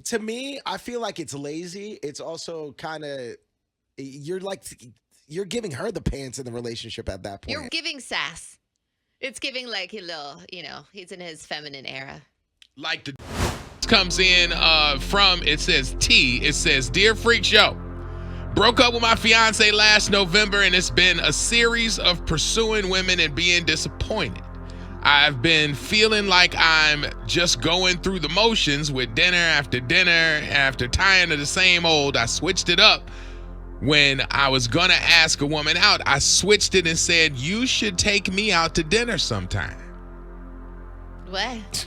To me, I feel like it's lazy. It's also kind of you're like you're giving her the pants in the relationship at that You're point. giving sass. It's giving like a little, he's in his feminine era. Like the comes in from, it says T. It says, Dear Freak Show, broke up with my fiance last November and it's been a series of pursuing women and being disappointed. I've been feeling like I'm just going through the motions with dinner after tired of the same old. I switched it up. When I was gonna ask a woman out, I switched it and said, you should take me out to dinner sometime. What?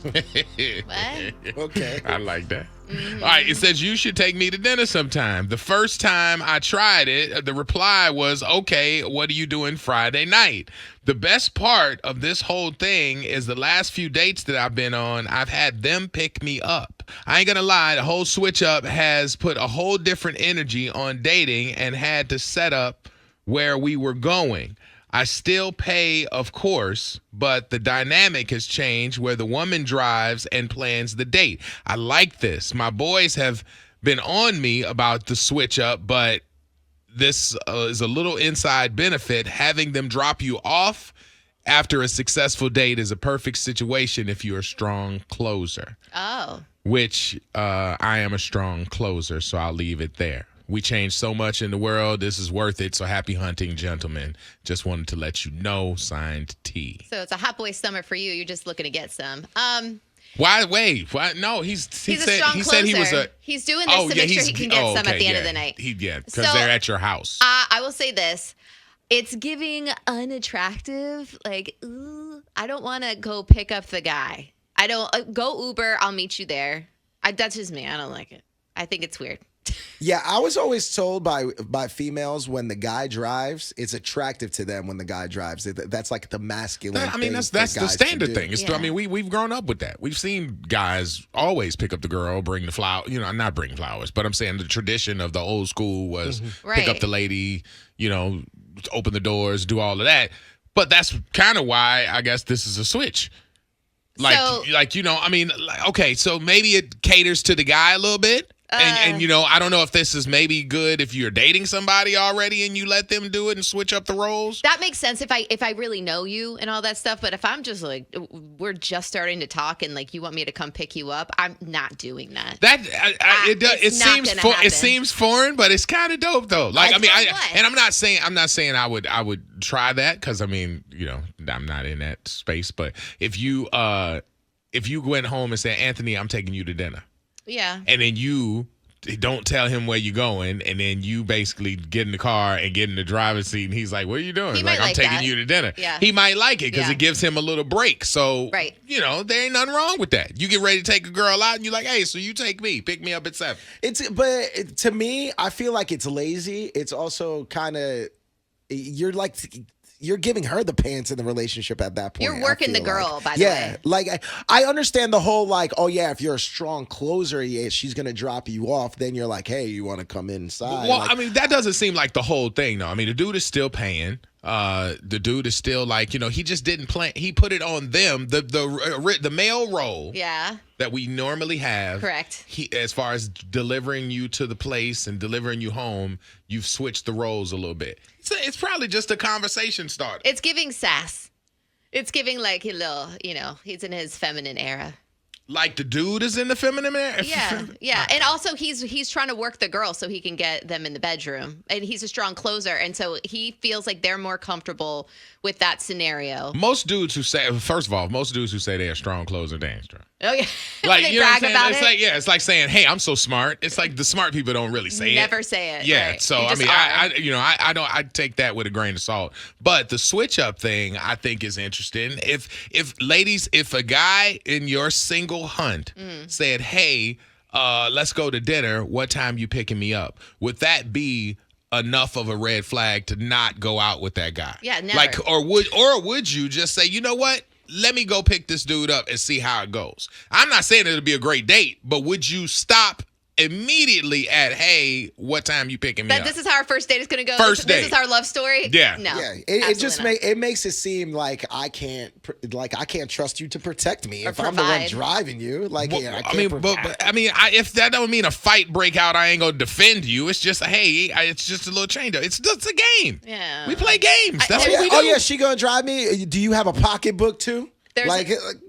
What? Okay. I like that. Mm-hmm. All right, it says you should take me to dinner sometime. The first time I tried it, the reply was, okay, what are you doing Friday night? The best part of this whole thing is the last few dates that I've been on, I've had them pick me up. I ain't gonna lie, the whole switch up has put a whole different energy on dating and had to set up where we were going. I still pay, of course, but the dynamic has changed where the woman drives and plans the date. I like this. My boys have been on me about the switch up, but this is a little inside benefit. Having them drop you off after a successful date is a perfect situation if you're a strong closer. Oh. Which I am a strong closer, so I'll leave it there. We changed so much in the world. This is worth it. So happy hunting, gentlemen. Just wanted to let you know. Signed, T. So it's a hot boy summer for you. You're just looking to get some. Why? Wait. Why? No, he He's said a strong he closer. said he was a. He's doing this to make sure he can get some at the end of the night. Because So, they're at your house. I will say this. It's giving unattractive. Like, ooh, I don't want to go pick up the guy. I don't go Uber. I'll meet you there. That's just me. I don't like it. I think it's weird. Yeah, I was always told by females when the guy drives, it's attractive to them when the guy drives. That's like the masculine. I mean, thing that's for the guys standard to do. thing. It's, Yeah. I mean, we've grown up with that. We've seen guys always pick up the girl, bring the flower. You know, not bring flowers, but I'm saying the tradition of the old school was pick up Right. the lady. You know, open the doors, do all of that. But that's kind of why I guess this is a switch. Like I mean, okay, so maybe it caters to the guy a little bit. And I don't know if this is maybe good if you're dating somebody already and you let them do it and switch up the roles. That makes sense if I really know you and all that stuff. But if I'm just like, we're just starting to talk and like you want me to come pick you up, I'm not doing that. It seems foreign, but it's kind of dope though. Like I'm not saying I would try that because I mean I'm not in that space. But if you went home and said, Anthony, I'm taking you to dinner. Yeah. And then you don't tell him where you're going, and then you basically get in the car and get in the driver's seat, and he's like, what are you doing? He Like, might I'm like taking that. you to dinner. Yeah. He might like it because Yeah. it gives him a little break. So, Right. There ain't nothing wrong with that. You get ready to take a girl out, and you're like, hey, so you take me. Pick me up at 7. To me, I feel like it's lazy. It's also kind of you're giving her the pants in the relationship at that point. You're working the girl, by the way. Like I understand the whole like, oh yeah, if you're a strong closer, yeah, she's gonna drop you off. Then you're like, hey, you want to come inside? Well, like, I mean, that doesn't seem like the whole thing, though. I mean, the dude is still paying. The dude is still like, he just didn't plan. He put it on them. The male role Yeah. that we normally have. Correct. As far as delivering you to the place and delivering you home, you've switched the roles a little bit. It's probably just a conversation starter. It's giving sass. It's giving like a little, he's in his feminine era. Like the dude is in the feminine era? Yeah. And also he's trying to work the girl so he can get them in the bedroom. And he's a strong closer. And so he feels like they're more comfortable with that scenario. Most dudes who say they're strong closer, they ain't strong. Oh, yeah. Like, They you know what I'm brag saying? about It's like saying, hey, I'm so smart. It's like the smart people don't really say it. Never say it. Yeah. Right. So, You I just mean, are. I take that with a grain of salt. But the switch up thing, I think is interesting. If a guy in your single hunt said, hey, let's go to dinner, what time you picking me up? Would that be enough of a red flag to not go out with that guy? Yeah, never. Like, or would you just say, you know what? Let me go pick this dude up and see how it goes. I'm not saying it'll be a great date, but would you stop immediately at, hey, what time you picking me That up? this is how our first date is going to go. First This date. is our love story. Yeah. No. Yeah, it just absolutely not. it makes it seem like I can't trust you to protect me Or if I'm the one provide. driving you. Like, Well, yeah, I I can't mean, provide. if that don't mean a fight break out, I ain't gonna defend you. It's just, hey, it's just a little change up. It's just a game. Yeah. We play games. That's Oh, what we do. Oh yeah, she gonna drive me. Do you have a pocketbook too? There's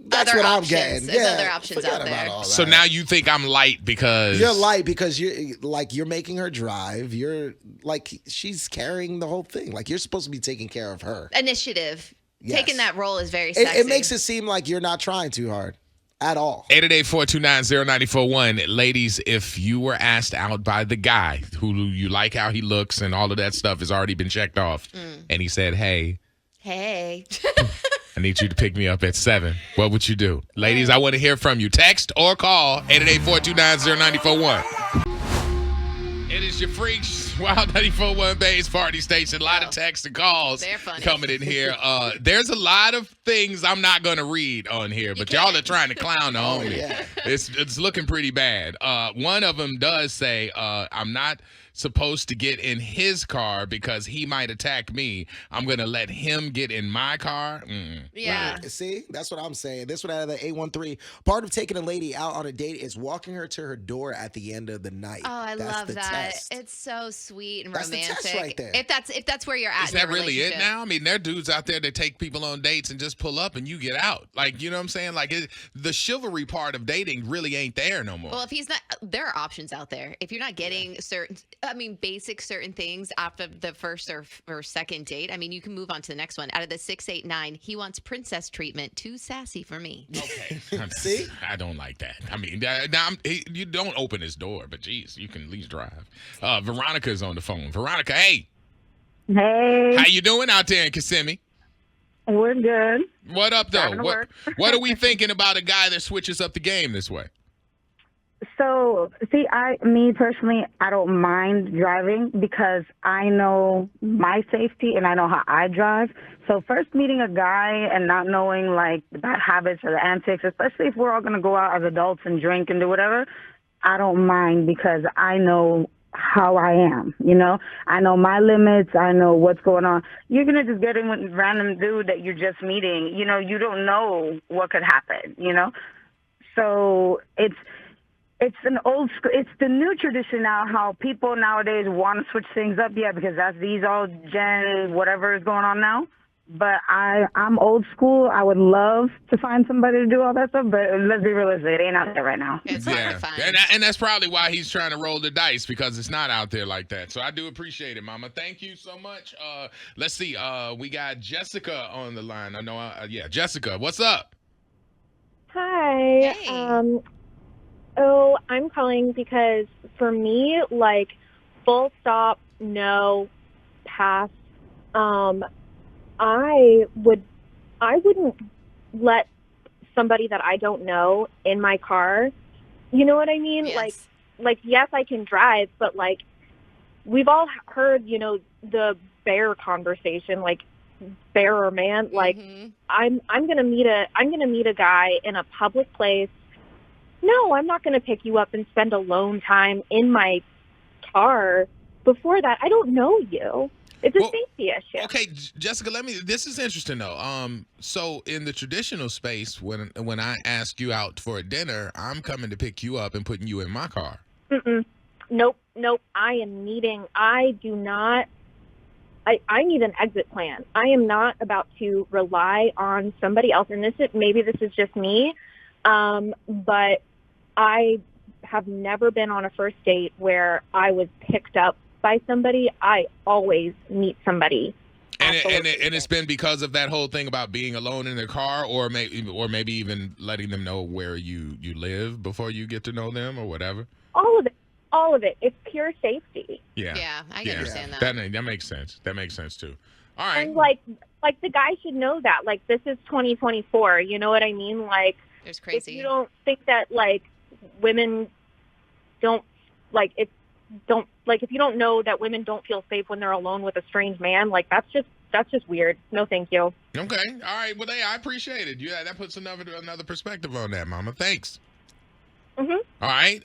That's other what options. I'm getting. There's Yeah, other options forget out about there. all So that. now you think I'm light because You're light because you're making her drive. You're like she's carrying the whole thing. Like you're supposed to be taking care of her. Initiative. Yes. Taking that role is very sexy. It makes it seem like you're not trying too hard at all. 888-429-0941. Ladies, if you were asked out by the guy who you like how he looks and all of that stuff has already been checked off, and he said, hey, Hey. I need you to pick me up at 7. What would you do? Ladies, I want to hear from you. Text or call 888-429-0941. It is your freaks, Wild 94.1 Bay's party station. A lot of texts and calls They're funny. coming in here. There's a lot of things I'm not going to read on here, but y'all are trying to clown the homie. yeah. It's looking pretty bad. One of them does say, I'm not supposed to get in his car because he might attack me. I'm going to let him get in my car. Yeah. Right. See, that's what I'm saying. This one out of the 813. Part of taking a lady out on a date is walking her to her door at the end of the night. Oh, I That's love the that. test. It's so sweet and That's the romantic. test right there. If that's where you're at. Is in that your really it relationship. now? I mean, there are dudes out there that take people on dates and just pull up and you get out. Like, you know what I'm saying? Like, the chivalry part of dating really ain't there no more. Well, if he's not, there are options out there. If you're not getting basic certain things after the first or second date, I mean, you can move on to the next one. Out of the 689, he wants princess treatment. Too sassy for me. Okay. See? I don't like that. I mean, you don't open his door, but geez, you can at least drive. Veronica's on the phone. Veronica, hey. Hey, How you doing out there in Kissimmee? we're good. What up, though? Driving to work. What are we thinking about a guy that switches up the game this way? So, see, me personally, I don't mind driving because I know my safety and I know how I drive. So first meeting a guy and not knowing like the bad habits or the antics, especially if we're all going to go out as adults and drink and do whatever, I don't mind because I know how I am, you know? I know my limits. I know what's going on. You're going to just get in with a random dude that you're just meeting. You know, you don't know what could happen, you know? So it's an old school. It's the new tradition now. How people nowadays want to switch things up, yeah, because that's these old gen whatever is going on now. But I'm old school. I would love to find somebody to do all that stuff, but let's be realistic, it ain't out there right now. It's hard to find. And that's probably why he's trying to roll the dice because it's not out there like that. So I do appreciate it, Mama. Thank you so much. Let's see. We got Jessica on the line. I know. Jessica, what's up? Hi. Hey. Oh, I'm calling because for me, like, full stop, no, pass. I wouldn't let somebody that I don't know in my car. You know what I mean? Yes. Like, yes, I can drive, but like, we've all heard, you know, the bear conversation, like, bear or man. Like, Mhm. I'm gonna meet a guy in a public place. No, I'm not gonna pick you up and spend alone time in my car. Before that, I don't know you. It's a Well, safety issue. Okay, Jessica, this is interesting though. So in the traditional space, when I ask you out for a dinner, I'm coming to pick you up and putting you in my car. Mm-mm. Nope. I need an exit plan. I am not about to rely on somebody else. And maybe this is just me, but I have never been on a first date where I was picked up by somebody. I always meet somebody. And at the location. it's been because of that whole thing about being alone in the car, or maybe even letting them know where you live before you get to know them, or whatever. All of it. It's pure safety. Yeah. Yeah, I can understand that. That makes sense. That makes sense too. All right. And like the guy should know that. Like, this is 2024. You know what I mean? Like, There's if crazy. you don't think that like women don't like it, don't like if you don't know that women don't feel safe when they're alone with a strange man, like that's just weird. No, thank you. Okay. All right. Well, I appreciate it. Yeah, that puts another perspective on that, Mama. Thanks. All right.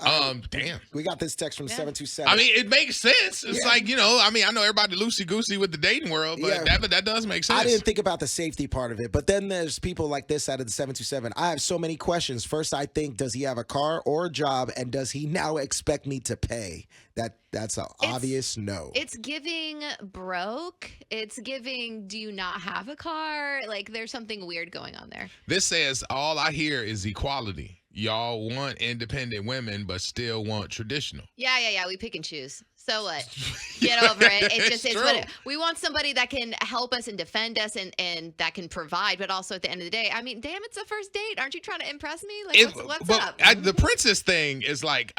Damn. We got this text from 727. I mean, it makes sense. It's like, you know, I mean, I know everybody loosey-goosey with the dating world, but that does make sense. I didn't think about the safety part of it, but then there's people like this out of the 727. I have so many questions. First, I think, does he have a car or a job, and does he now expect me to pay? That's an obvious no. It's giving broke. It's giving, do you not have a car? Like, there's something weird going on there. This says, all I hear is equality. Y'all want independent women, but still want traditional. Yeah. We pick and choose. So what? Get over it. It's what we want, somebody that can help us and defend us and that can provide, but also at the end of the day, I mean, damn, it's a first date. Aren't you trying to impress me? Like, what's up? The princess thing is like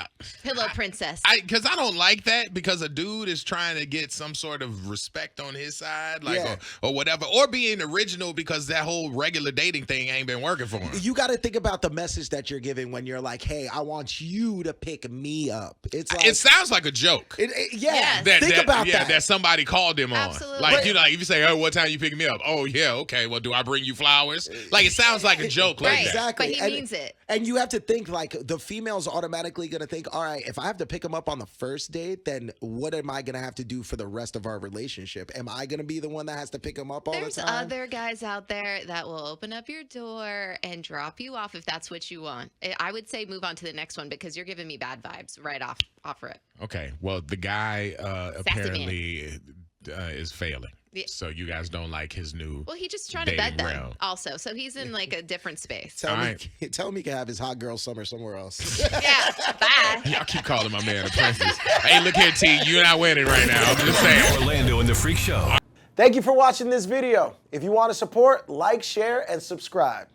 pillow princess. Because I don't like that, because a dude is trying to get some sort of respect on his side, like or whatever, or being original, because that whole regular dating thing ain't been working for him. You got to think about the message that you're giving when you're like, "Hey, I want you to pick me up." It's like, it sounds like a joke. Think about that. That somebody called him on. Absolutely. Like, you know, if you say, "Oh, what time you picking me up?" "Oh, yeah, okay. Well, do I bring you flowers?" Like, it sounds like a joke like that. Exactly. But he means it. And you have to think, like, the female's automatically going to think, all right, if I have to pick him up on the first date, then what am I going to have to do for the rest of our relationship? Am I going to be the one that has to pick him up all the time? There's other guys out there that will open up your door and drop you off if that's what you want. I would say move on to the next one, because you're giving me bad vibes right off rip. Okay. Well, the guy apparently is failing. Yeah. So you guys don't like his new. Well, he's just trying to bed them also. So he's in like a different space. Tell him he can have his hot girl summer somewhere else. Yeah, bye. Y'all keep calling my man a princess. Hey, look here, T. You're not winning right now. I'm just saying. Orlando and the Freak Show. Thank you for watching this video. If you want to support, like, share, and subscribe.